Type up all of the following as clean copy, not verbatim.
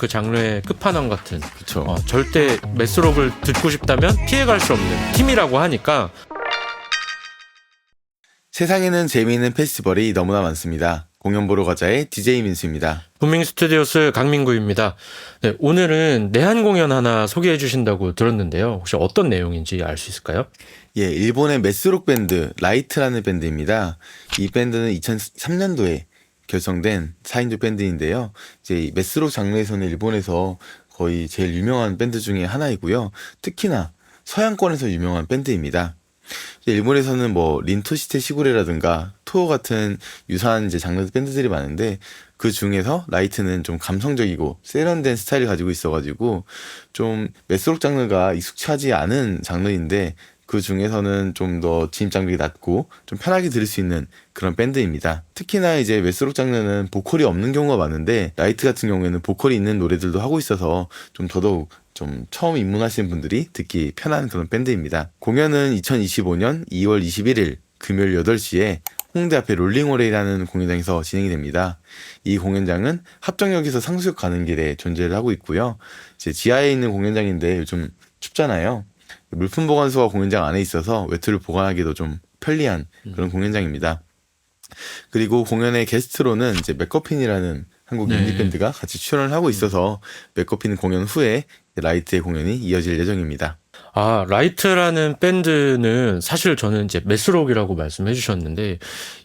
그 장르의 끝판왕 같은 그쵸. 절대 메스록을 듣고 싶다면 피해갈 수 없는 팀이라고 하니까. 세상에는 재미있는 페스티벌이 너무나 많습니다. 공연 보러 가자의 DJ 민수입니다. 부밍 스튜디오스 강민구입니다. 네, 오늘은 내한 공연 하나 소개해 주신다고 들었는데요. 혹시 어떤 내용인지 알 수 있을까요? 예, 일본의 메스록 밴드 라이트라는 밴드입니다. 이 밴드는 2003년도에 결성된 4인조 밴드인데요. 이제 이 메스록 장르에서는 일본에서 거의 제일 유명한 밴드 중에 하나이고요. 특히나 서양권에서 유명한 밴드입니다. 일본에서는 뭐 린토시테 시구레라든가 토어 같은 유사한 이제 장르 밴드들이 많은데 그 중에서 라이트는 좀 감성적이고 세련된 스타일을 가지고 있어가지고 좀 메스록 장르가 익숙하지 않은 장르인데 그 중에서는 좀 더 진입 장벽이 낮고 좀 편하게 들을 수 있는 그런 밴드입니다. 특히나 이제 메스록 장르는 보컬이 없는 경우가 많은데 라이트 같은 경우에는 보컬이 있는 노래들도 하고 있어서 좀 더더욱 좀 처음 입문하시는 분들이 듣기 편한 그런 밴드입니다. 공연은 2025년 2월 21일 금요일 8시에 홍대 앞에 롤링오레이라는 공연장에서 진행이 됩니다. 이 공연장은 합정역에서 상수역 가는 길에 존재를 하고 있고요. 이제 지하에 있는 공연장인데 요즘 춥잖아요. 물품 보관소가 공연장 안에 있어서 외투를 보관하기도 좀 편리한 그런 공연장입니다. 그리고 공연의 게스트로는 이제 맥커핀이라는 한국 인디 밴드가 같이 출연을 하고 있어서 맥커핀 공연 후에 라이트의 공연이 이어질 예정입니다. 아, 라이트라는 밴드는 사실 저는 이제 메스록이라고 말씀해 주셨는데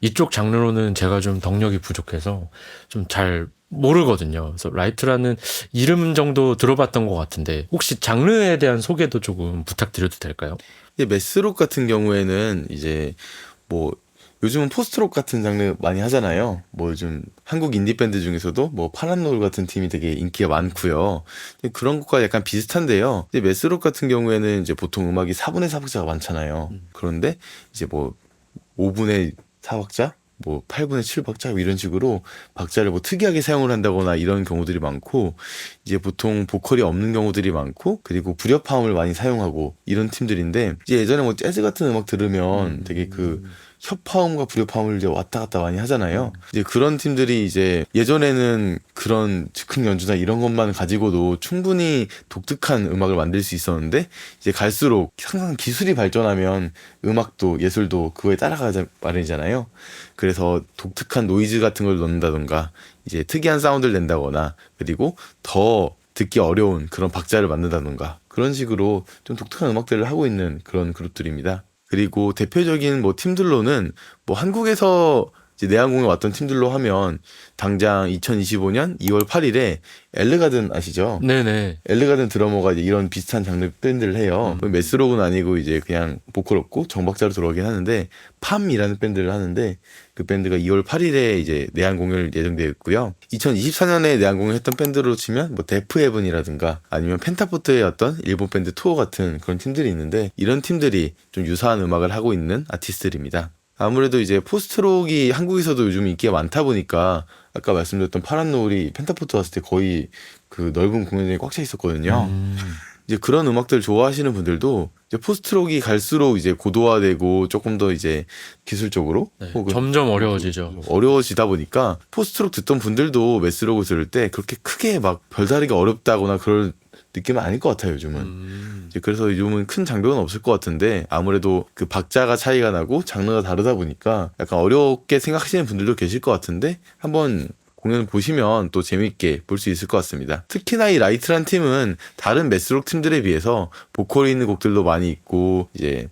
이쪽 장르로는 제가 좀 덕력이 부족해서 좀 잘 모르거든요. 그래서 라이트라는 이름 정도 들어봤던 것 같은데 혹시 장르에 대한 소개도 조금 부탁드려도 될까요? 이제 메스록 같은 경우에는 이제 뭐 요즘은 포스트록 같은 장르 많이 하잖아요. 뭐 요즘 한국 인디 밴드 중에서도 뭐 파란 노을 같은 팀이 되게 인기가 많고요. 그런 것과 약간 비슷한데요. 이제 메스록 같은 경우에는 이제 보통 음악이 4분의 4박자가 많잖아요. 그런데 이제 뭐 5분의 4박자, 뭐 8분의 7박자 이런 식으로 박자를 뭐 특이하게 사용을 한다거나 이런 경우들이 많고 이제 보통 보컬이 없는 경우들이 많고 그리고 불협화음을 많이 사용하고 이런 팀들인데 이제 예전에 뭐 재즈 같은 음악 들으면 되게 그 협화음과 불협화음을 이제 왔다 갔다 많이 하잖아요. 이제 그런 팀들이 이제 예전에는 그런 즉흥 연주나 이런 것만 가지고도 충분히 독특한 음악을 만들 수 있었는데 이제 갈수록 항상 기술이 발전하면 음악도 예술도 그거에 따라가자 마련이잖아요. 그래서 독특한 노이즈 같은 걸 넣는다던가 이제 특이한 사운드를 낸다거나 그리고 더 듣기 어려운 그런 박자를 만든다던가 그런 식으로 좀 독특한 음악들을 하고 있는 그런 그룹들입니다. 그리고 대표적인 뭐 팀들로는 뭐 한국에서 이제 내한공연 왔던 팀들로 하면 당장 2025년 2월 8일에 엘르가든 아시죠? 네네. 엘르가든 드러머가 이제 이런 비슷한 장르 밴드를 해요. 메스록은 아니고 이제 그냥 보컬 없고 정박자로 들어가긴 하는데 팜이라는 밴드를 하는데 그 밴드가 2월 8일에 이제 내한 공연을 예정되어 있고요. 2024년에 내한 공연 했던 밴드로 치면 뭐 데프 헤븐이라든가 아니면 펜타포트의 어떤 일본 밴드 투어 같은 그런 팀들이 있는데 이런 팀들이 좀 유사한 음악을 하고 있는 아티스트들입니다. 아무래도 이제 포스트록이 한국에서도 요즘 인기가 많다 보니까 아까 말씀드렸던 파란 노을이 펜타포트 왔을 때 거의 그 넓은 공연장이 꽉 차 있었거든요. 이제 그런 음악들 좋아하시는 분들도 이제 포스트록이 갈수록 이제 고도화되고 조금 더 이제 기술적으로 혹은 점점 어려워지죠. 어려워지다 보니까 포스트록 듣던 분들도 메스록을 들을 때 그렇게 크게 막 별다르게 어렵다거나 그럴 느낌은 아닐 것 같아요, 요즘은. 이제 그래서 요즘은 큰 장벽은 없을 것 같은데 아무래도 그 박자가 차이가 나고 장르가 다르다 보니까 약간 어렵게 생각하시는 분들도 계실 것 같은데 한번 공연을 보시면 또 재밌게 볼 수 있을 것 같습니다. 특히나 이 라이트란 팀은 다른 메스록 팀들에 비해서 보컬이 있는 곡들도 많이 있고 이제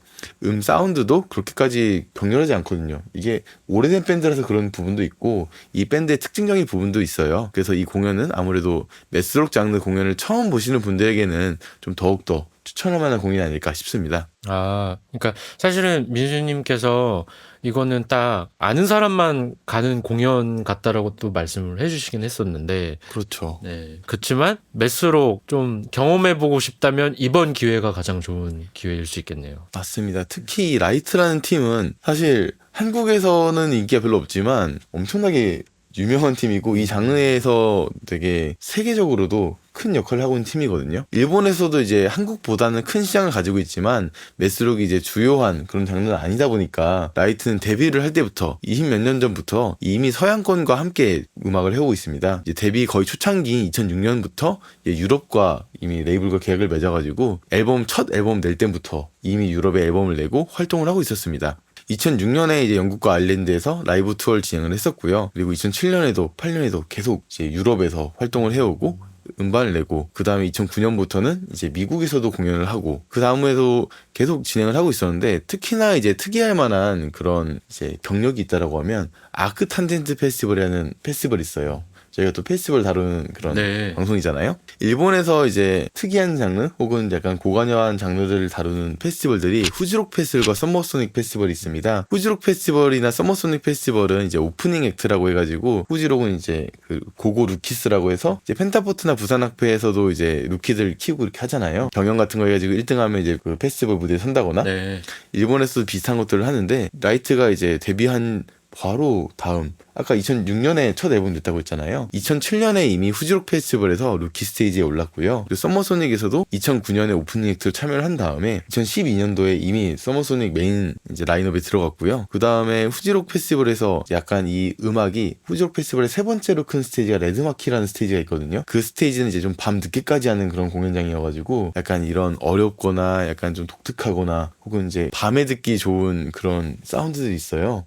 사운드도 그렇게까지 격렬하지 않거든요. 이게 오래된 밴드라서 그런 부분도 있고 이 밴드의 특징적인 부분도 있어요. 그래서 이 공연은 아무래도 메스록 장르 공연을 처음 보시는 분들에게는 좀 더욱더 추천할 만한 공연이 아닐까 싶습니다. 아, 그러니까 사실은 민수님께서 이거는 딱 아는 사람만 가는 공연 같다라고 또 말씀을 해주시긴 했었는데, 그렇죠. 네. 그렇지만 메스록 좀 경험해보고 싶다면 이번 기회가 가장 좋은 기회일 수 있겠네요. 맞습니다. 특히 이 라이트라는 팀은 사실 한국에서는 인기가 별로 없지만 엄청나게 유명한 팀이고 이 장르에서 되게 세계적으로도 큰 역할을 하고 있는 팀이거든요. 일본에서도 이제 한국보다는 큰 시장을 가지고 있지만 메스록이 이제 주요한 그런 장르는 아니다 보니까 라이트는 데뷔를 할 때부터 20 몇 년 전부터 이미 서양권과 함께 음악을 해오고 있습니다. 이제 데뷔 거의 초창기인 2006년부터 유럽과 이미 레이블과 계약을 맺어가지고 첫 앨범 낼 때부터 이미 유럽에 앨범을 내고 활동을 하고 있었습니다. 2006년에 이제 영국과 아일랜드에서 라이브 투어를 진행을 했었고요. 그리고 2007년에도 8년에도 계속 이제 유럽에서 활동을 해오고 음반을 내고 그 다음에 2009년부터는 이제 미국에서도 공연을 하고 그 다음에도 계속 진행을 하고 있었는데 특히나 이제 특이할 만한 그런 이제 경력이 있다라고 하면 아크탄젠트 페스티벌이라는 페스티벌이 있어요. 저희가 또 페스티벌 다루는 그런 네. 방송이잖아요. 일본에서 이제 특이한 장르 혹은 약간 고관여한 장르들을 다루는 페스티벌들이 후지록 페스티벌과 썸머소닉 페스티벌이 있습니다. 후지록 페스티벌이나 썸머소닉 페스티벌은 이제 오프닝 액트라고 해가지고 후지록은 이제 그 고고 루키스라고 해서 이제 펜타포트나 부산학회에서도 이제 루키들 키우고 이렇게 하잖아요. 경연 같은 거 해가지고 1등하면 이제 그 페스티벌 무대에 선다거나 네. 일본에서도 비슷한 것들을 하는데 라이트가 이제 데뷔한 바로 다음 아까 2006년에 첫 앨범 냈다고 했잖아요. 2007년에 이미 후지록 페스티벌에서 루키 스테이지에 올랐고요. 그리고 서머소닉에서도 2009년에 오프닝 액트로 참여를 한 다음에 2012년도에 이미 서머소닉 메인 이제 라인업에 들어갔고요. 그 다음에 후지록 페스티벌에서 약간 이 음악이 후지록 페스티벌의 세 번째로 큰 스테이지가 레드마키라는 스테이지가 있거든요. 그 스테이지는 이제 좀 밤 늦게까지 하는 그런 공연장이어가지고 약간 이런 어렵거나 약간 좀 독특하거나 혹은 이제 밤에 듣기 좋은 그런 사운드들이 있어요.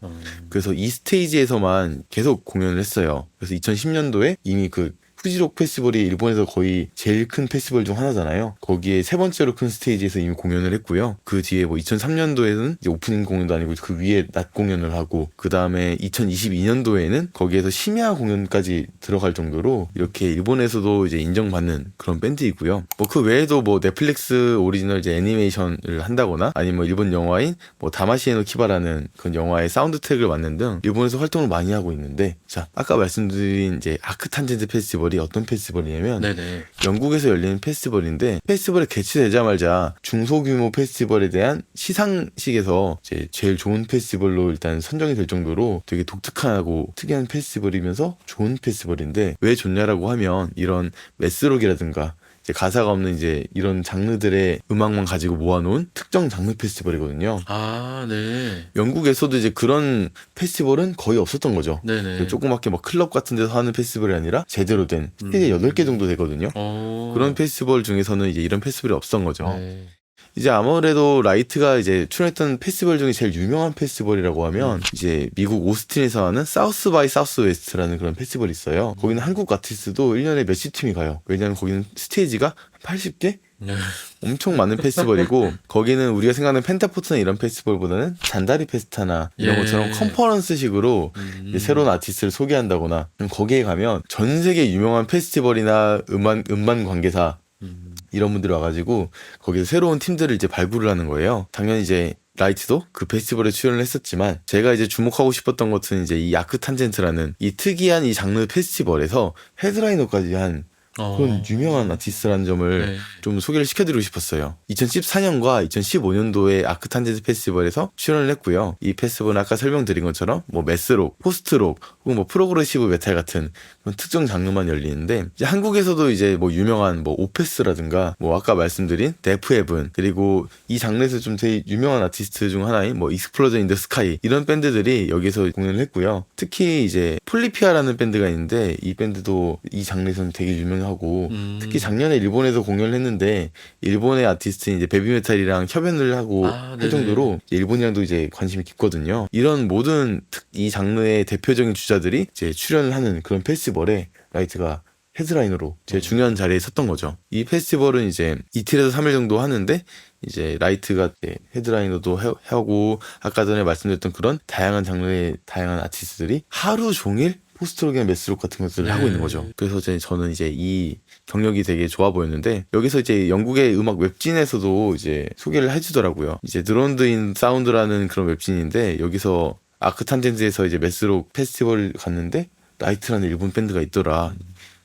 그래서 이 스테이지에서만 계속 공연을 했어요. 그래서 2010년도에 이미 그 후지록 페스티벌이 일본에서 거의 제일 큰 페스티벌 중 하나잖아요. 거기에 세 번째로 큰 스테이지에서 이미 공연을 했고요. 그 뒤에 뭐 2003년도에는 이제 오프닝 공연도 아니고 그 위에 낮 공연을 하고 그 다음에 2022년도에는 거기에서 심야 공연까지 들어갈 정도로 이렇게 일본에서도 이제 인정받는 그런 밴드이고요. 뭐 그 외에도 뭐 넷플릭스 오리지널 이제 애니메이션을 한다거나 아니면 뭐 일본 영화인 뭐 다마시에노 키바라는 그런 영화의 사운드 트랙을 맡는 등 일본에서 활동을 많이 하고 있는데 자 아까 말씀드린 이제 아크탄젠트 페스티벌이 어떤 페스티벌이냐면 네네. 영국에서 열리는 페스티벌인데 페스티벌에 개최되자마자 중소규모 페스티벌에 대한 시상식에서 이제 제일 좋은 페스티벌로 일단 선정이 될 정도로 되게 독특하고 특이한 페스티벌이면서 좋은 페스티벌인데 왜 좋냐라고 하면 이런 메스록이라든가 이제 가사가 없는 이제 이런 장르들의 음악만 가지고 모아놓은 특정 장르 페스티벌이거든요. 아, 네. 영국에서도 이제 그런 페스티벌은 거의 없었던 거죠. 네네. 조그맣게 막 클럽 같은 데서 하는 페스티벌이 아니라 제대로 된 세계 8개 정도 되거든요. 그런 페스티벌 중에서는 이제 이런 페스티벌이 없었던 거죠. 네. 이제 아무래도 라이트가 이제 출연했던 페스티벌 중에 제일 유명한 페스티벌이라고 하면 이제 미국 오스틴에서 하는 사우스 바이 사우스 웨스트라는 그런 페스티벌이 있어요. 거기는 한국 아티스트도 1년에 몇십 팀이 가요. 왜냐하면 거기는 스테이지가 80개? 네. 엄청 많은 페스티벌이고 거기는 우리가 생각하는 펜타포트나 이런 페스티벌보다는 잔다리 페스타나 이런 예. 것처럼 컨퍼런스식으로 이제 새로운 아티스트를 소개한다거나 거기에 가면 전 세계 유명한 페스티벌이나 음반 관계사 이런 분들이 와가지고 거기서 새로운 팀들을 이제 발굴을 하는 거예요. 당연히 이제 라이트도 그 페스티벌에 출연을 했었지만 제가 이제 주목하고 싶었던 것은 이제 이 아크탄젠트라는 이 특이한 이 장르 페스티벌에서 헤드라이너까지 한 그런 유명한 아티스트라는 점을 네. 좀 소개를 시켜드리고 싶었어요. 2014년과 2015년도에 아크탄젠트 페스티벌에서 출연을 했고요. 이 페스티벌은 아까 설명드린 것처럼 뭐 메스록, 포스트록 혹은 뭐 프로그레시브 메탈 같은 그런 특정 장르만 열리는데 이제 한국에서도 이제 뭐 유명한 뭐 오페스라든가 뭐 아까 말씀드린 데프헤븐 그리고 이 장르에서 좀 되게 유명한 아티스트 중 하나인 뭐 익스플로전 인 더 스카이 이런 밴드들이 여기서 공연을 했고요. 특히 이제 폴리피아라는 밴드가 있는데 이 밴드도 이 장르에서는 되게 유명하고 특히 작년에 일본에서 공연을 했는데 일본의 아티스트인 이제 베비메탈이랑 협연을 하고 할 정도로 일본이랑도 이제 관심이 깊거든요. 이런 모든 이 장르의 대표적인 주자들이 이제 출연을 하는 그런 페스티벌에 라이트가 헤드라이너로 제일 중요한 자리에 섰던 거죠. 이 페스티벌은 이제 이틀에서 3일 정도 하는데 이제 라이트가 이제 헤드라이너도 하고 아까 전에 말씀드렸던 그런 다양한 장르의 다양한 아티스트들이 하루 종일 포스트록이나 메스록 같은 것들을 하고 있는 거죠. 그래서 저는 이제 이 경력이 되게 좋아 보였는데 여기서 이제 영국의 음악 웹진에서도 이제 소개를 해주더라고요. 이제 드론드 인 사운드라는 그런 웹진인데 여기서 아크탄젠트에서 이제 메스록 페스티벌 갔는데 라이트라는 일본 밴드가 있더라.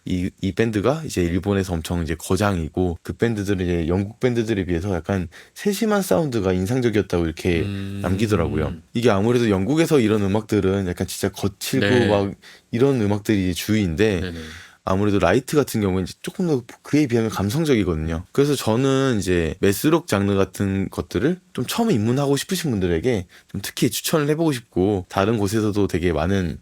이 밴드가 이제 일본에서 엄청 이제 거장이고 그 밴드들은 이제 영국 밴드들에 비해서 약간 세심한 사운드가 인상적이었다고 이렇게 남기더라고요. 이게 아무래도 영국에서 이런 음악들은 약간 진짜 거칠고 네. 막 이런 음악들이 주인데 네네. 아무래도 라이트 같은 경우는 이제 조금 더 그에 비하면 감성적이거든요. 그래서 저는 이제 메스록 장르 같은 것들을 좀 처음 입문하고 싶으신 분들에게 좀 특히 추천을 해보고 싶고 다른 곳에서도 되게 많은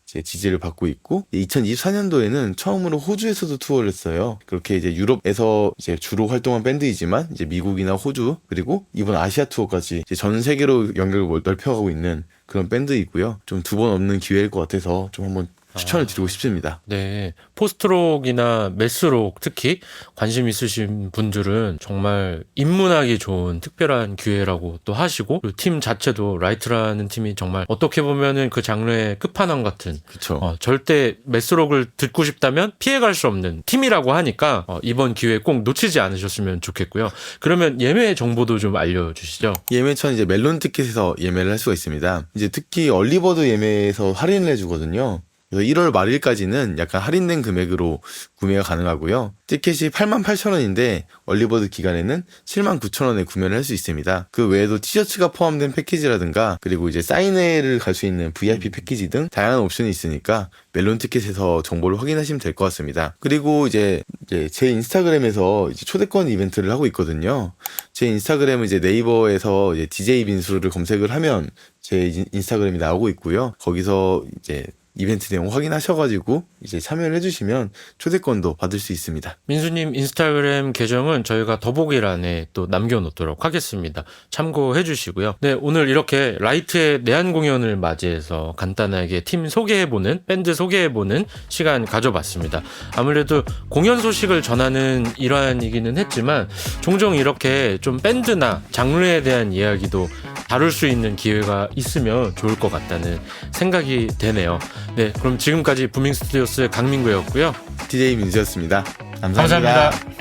이제 지지를 받고 있고 2024년도에는 처음으로 호주에서도 투어를 했어요. 그렇게 이제 유럽에서 이제 주로 활동한 밴드이지만 이제 미국이나 호주 그리고 이번 아시아 투어까지 이제 전 세계로 연결을 넓혀가고 있는 그런 밴드이고요. 좀 두 번 없는 기회일 것 같아서 좀 한번 추천을 드리고 싶습니다. 네, 포스트록이나 메스록 특히 관심 있으신 분들은 정말 입문하기 좋은 특별한 기회라고 또 하시고 그리고 팀 자체도 라이트라는 팀이 정말 어떻게 보면은 그 장르의 끝판왕 같은 그렇죠. 절대 메스록을 듣고 싶다면 피해갈 수 없는 팀이라고 하니까 이번 기회 꼭 놓치지 않으셨으면 좋겠고요. 그러면 예매 정보도 좀 알려주시죠. 예매처는 이제 멜론 티켓에서 예매를 할 수가 있습니다. 이제 특히 얼리버드 예매에서 할인을 해주거든요. 그래서 1월 말일까지는 약간 할인된 금액으로 구매가 가능하고요. 티켓이 88,000원인데 얼리버드 기간에는 79,000원에 구매를 할 수 있습니다. 그 외에도 티셔츠가 포함된 패키지라든가 그리고 이제 사인회를 갈 수 있는 VIP 패키지 등 다양한 옵션이 있으니까 멜론 티켓에서 정보를 확인하시면 될 것 같습니다. 그리고 이제 제 인스타그램에서 이제 초대권 이벤트를 하고 있거든요. 제 인스타그램은 이제 네이버에서 이제 DJ 빈수를 검색을 하면 제 인스타그램이 나오고 있고요. 거기서 이제 이벤트 내용 확인하셔가지고 이제 참여를 해주시면 초대권도 받을 수 있습니다. 민수님 인스타그램 계정은 저희가 더보기란에 또 남겨놓도록 하겠습니다. 참고해 주시고요. 네, 오늘 이렇게 라이트의 내한 공연을 맞이해서 간단하게 팀 소개해보는, 밴드 소개해보는 시간 가져봤습니다. 아무래도 공연 소식을 전하는 일환이기는 했지만 종종 이렇게 좀 밴드나 장르에 대한 이야기도 다룰 수 있는 기회가 있으면 좋을 것 같다는 생각이 되네요. 네, 그럼 지금까지 부밍 스튜디오스의 강민구였고요. DJ 민수였습니다. 감사합니다. 감사합니다.